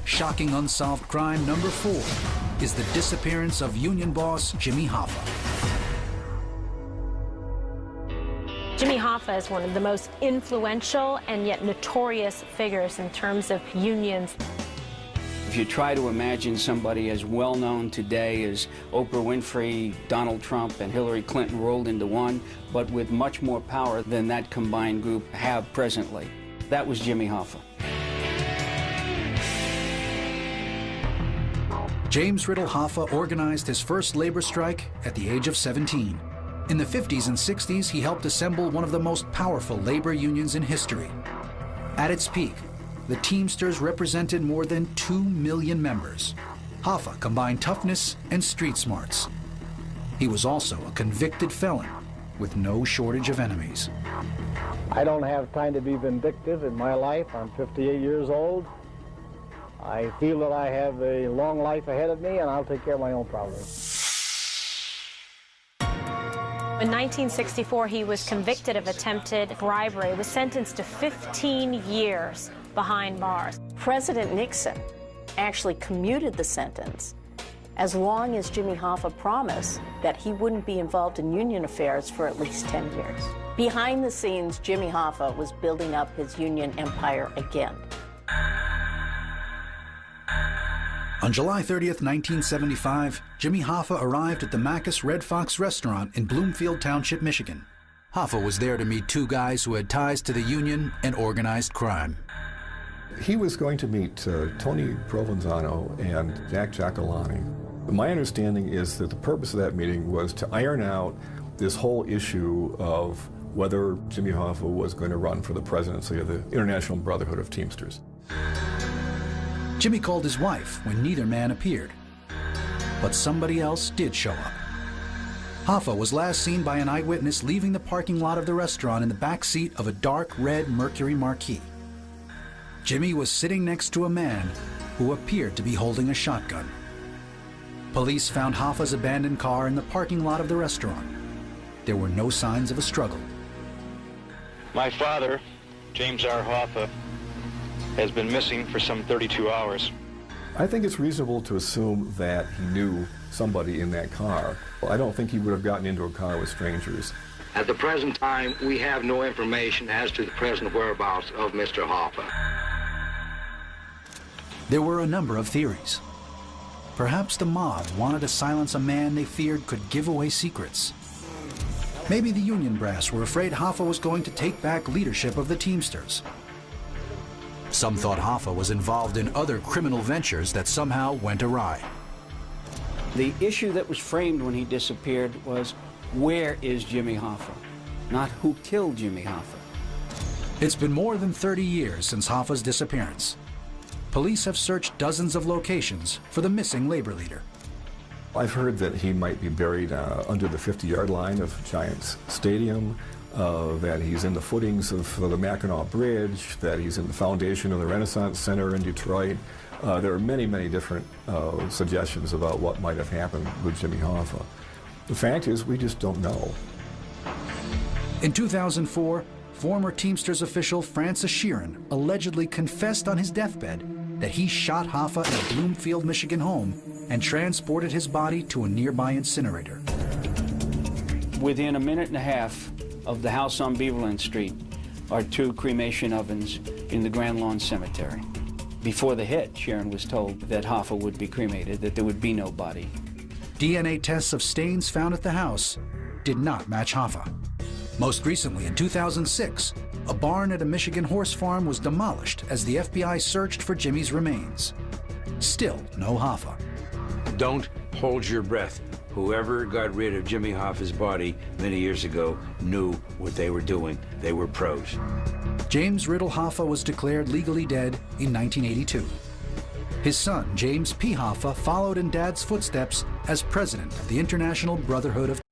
shocking unsolved crime number 4 is the disappearance of union boss Jimmy Hoffa. Jimmy Hoffa is one of the most influential and yet notorious figures in terms of unions. If you try to imagine somebody as well-known today as Oprah Winfrey, Donald Trump, and Hillary Clinton rolled into one, but with much more power than that combined group have presently, that was Jimmy Hoffa. James Riddle Hoffa organized his first labor strike at the age of 17. In the 50s and 60s, he helped assemble one of the most powerful labor unions in history. At its peak, the Teamsters represented more than 2 million members. Hoffa combined toughness and street smarts. He was also a convicted felon with no shortage of enemies. I don't have time to be vindictive in my life. I'm 58 years old. I feel that I have a long life ahead of me, and I'll take care of my own problems. In 1964, he was convicted of attempted bribery, was sentenced to 15 years behind bars. President Nixon actually commuted the sentence as long as Jimmy Hoffa promised that he wouldn't be involved in union affairs for at least 10 years. Behind the scenes, Jimmy Hoffa was building up his union empire again. On July 30th, 1975, Jimmy Hoffa arrived at the Macus Red Fox restaurant in Bloomfield Township, Michigan. Hoffa was there to meet 2 guys who had ties to the union and organized crime. He was going to meet Tony Provenzano and Jack Giacolani. My understanding is that the purpose of that meeting was to iron out this whole issue of whether Jimmy Hoffa was going to run for the presidency of the International Brotherhood of Teamsters. Jimmy called his wife when neither man appeared, but somebody else did show up. Hoffa was last seen by an eyewitness leaving the parking lot of the restaurant in the back seat of a dark red Mercury Marquis. Jimmy was sitting next to a man who appeared to be holding a shotgun. Police found Hoffa's abandoned car in the parking lot of the restaurant. There were no signs of a struggle. My father, James R. Hoffa, has been missing for some 32 hours. I think it's reasonable to assume that he knew somebody in that car. I don't think he would have gotten into a car with strangers. At the present time, we have no information as to the present whereabouts of Mr. Hoffa. There were a number of theories. Perhaps the mob wanted to silence a man they feared could give away secrets. Maybe the union brass were afraid Hoffa was going to take back leadership of the Teamsters. Some thought Hoffa was involved in other criminal ventures that somehow went awry. The issue that was framed when he disappeared was, where is Jimmy Hoffa? Not who killed Jimmy Hoffa. It's been more than 30 years since Hoffa's disappearance. Police have searched dozens of locations for the missing labor leader. I've heard that he might be buried under the 50-yard line of Giants Stadium, that he's in the footings of the Mackinac Bridge, that he's in the foundation of the Renaissance Center in Detroit. There are many, many different suggestions about what might have happened with Jimmy Hoffa. The fact is, we just don't know. In 2004, former Teamsters official Francis Sheeran allegedly confessed on his deathbed that he shot Hoffa at a Bloomfield, Michigan home and transported his body to a nearby incinerator. Within a minute and a half of the house on Beaverland Street are 2 cremation ovens in the Grand Lawn Cemetery. Before the hit, Sharon was told that Hoffa would be cremated, that there would be no body. DNA tests of stains found at the house did not match Hoffa. Most recently, in 2006, a barn at a Michigan horse farm was demolished as the FBI searched for Jimmy's remains. Still no Hoffa. Don't hold your breath. Whoever got rid of Jimmy Hoffa's body many years ago knew what they were doing. They were pros. James Riddle Hoffa was declared legally dead in 1982. His son, James P. Hoffa, followed in Dad's footsteps as president of the International Brotherhood of